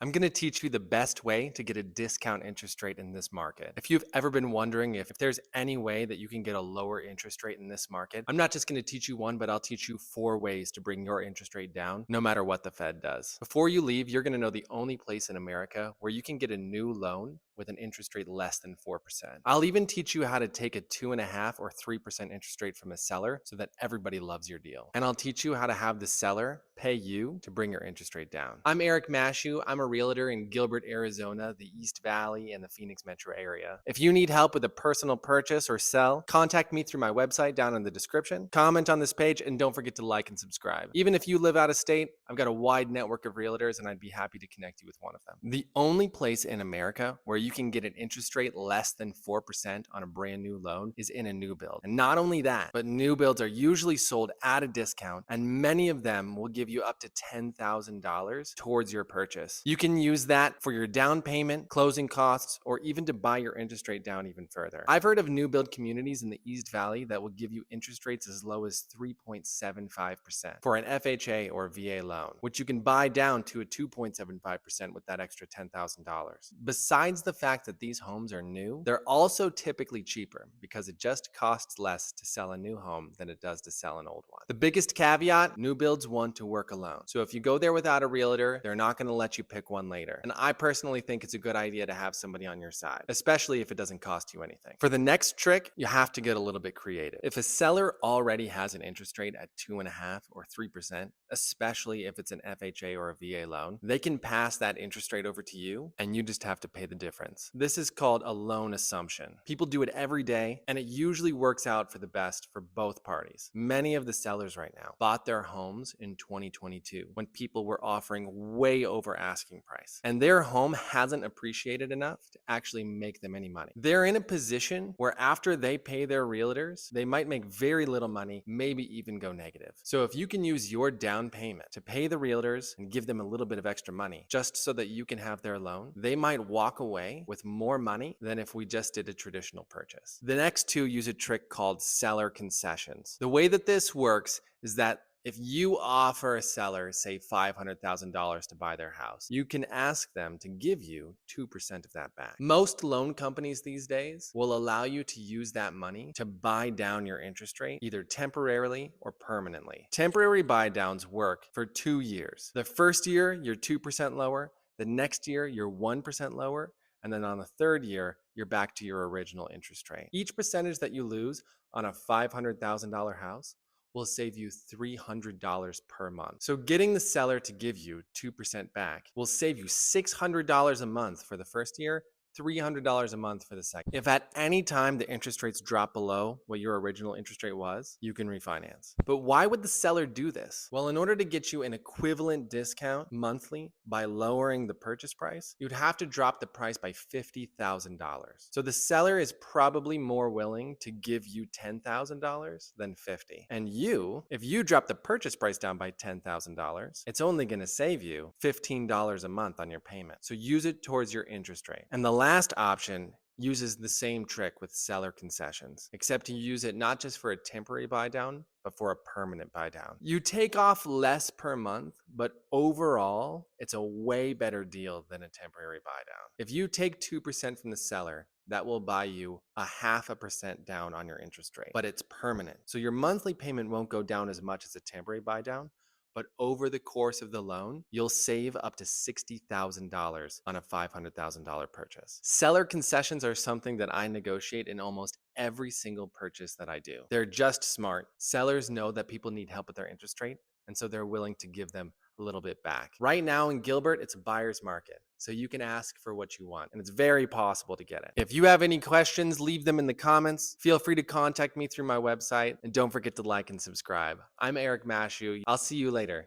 I'm going to teach you the best way to get a discount interest rate in this market. If you've ever been wondering if there's any way that you can get a lower interest rate in this market, I'm not just going to teach you one, but I'll teach you 4 ways to bring your interest rate down no matter what the Fed does. Before you leave, you're going to know the only place in America where you can get a new loan with an interest rate less than 4%. I'll even teach you how to take a 2.5 or 3% interest rate from a seller so that everybody loves your deal. And I'll teach you how to have the seller pay you to bring your interest rate down. I'm Eric Maschue. I'm a realtor in Gilbert, Arizona, the East Valley, and the Phoenix metro area. If you need help with a personal purchase or sell, contact me through my website down in the description. Comment on this page and don't forget to like and subscribe. Even if you live out of state, I've got a wide network of realtors and I'd be happy to connect you with one of them. The only place in America where you can get an interest rate less than 4% on a brand new loan is in a new build. And not only that, but new builds are usually sold at a discount, and many of them will give you up to $10,000 towards your purchase. You can use that for your down payment, closing costs, or even to buy your interest rate down even further. I've heard of new build communities in the East Valley that will give you interest rates as low as 3.75% for an FHA or VA loan, which you can buy down to a 2.75% with that extra $10,000. Besides the fact that these homes are new, they're also typically cheaper because it just costs less to sell a new home than it does to sell an old one. The biggest caveat, new builds want to work alone. So if you go there without a realtor, they're not going to let you pick one later. And I personally think it's a good idea to have somebody on your side, especially if it doesn't cost you anything. For the next trick, you have to get a little bit creative. If a seller already has an interest rate at 2.5 or 3%, especially if it's an FHA or a VA loan, they can pass that interest rate over to you and you just have to pay the difference. This is called a loan assumption. People do it every day and it usually works out for the best for both parties. Many of the sellers right now bought their homes in 2022 when people were offering way over asking price, and their home hasn't appreciated enough to actually make them any money. They're in a position where after they pay their realtors, they might make very little money, maybe even go negative. So if you can use your down payment to pay the realtors and give them a little bit of extra money just so that you can have their loan, they might walk away with more money than if we just did a traditional purchase. The next two use a trick called seller concessions. The way that this works is that if you offer a seller, say $500,000 to buy their house, you can ask them to give you 2% of that back. Most loan companies these days will allow you to use that money to buy down your interest rate, either temporarily or permanently. Temporary buy downs work for 2 years. The first year, you're 2% lower. The next year, you're 1% lower. And then on the third year, you're back to your original interest rate. Each percentage that you lose on a $500,000 house will save you $300 per month. So getting the seller to give you 2% back will save you $600 a month for the first year, $300 a month for the second. If at any time the interest rates drop below what your original interest rate was, you can refinance. But why would the seller do this? Well, in order to get you an equivalent discount monthly by lowering the purchase price, you'd have to drop the price by $50,000. So the seller is probably more willing to give you $10,000 than $50,000. And if you drop the purchase price down by $10,000, it's only going to save you $15 a month on your payment. So use it towards your interest rate. And the last option uses the same trick with seller concessions, except you use it not just for a temporary buy down, but for a permanent buy down. You take off less per month, but overall, it's a way better deal than a temporary buy down. If you take 2% from the seller, that will buy you 0.5% down on your interest rate, but it's permanent. So your monthly payment won't go down as much as a temporary buy down, but over the course of the loan, you'll save up to $60,000 on a $500,000 purchase. Seller concessions are something that I negotiate in almost every single purchase that I do. They're just smart. Sellers know that people need help with their interest rate, and so they're willing to give them a little bit back. Right now in Gilbert, it's a buyer's market, so you can ask for what you want, and it's very possible to get it. If you have any questions, leave them in the comments. Feel free to contact me through my website, and don't forget to like and subscribe. I'm Eric Maschue. I'll see you later.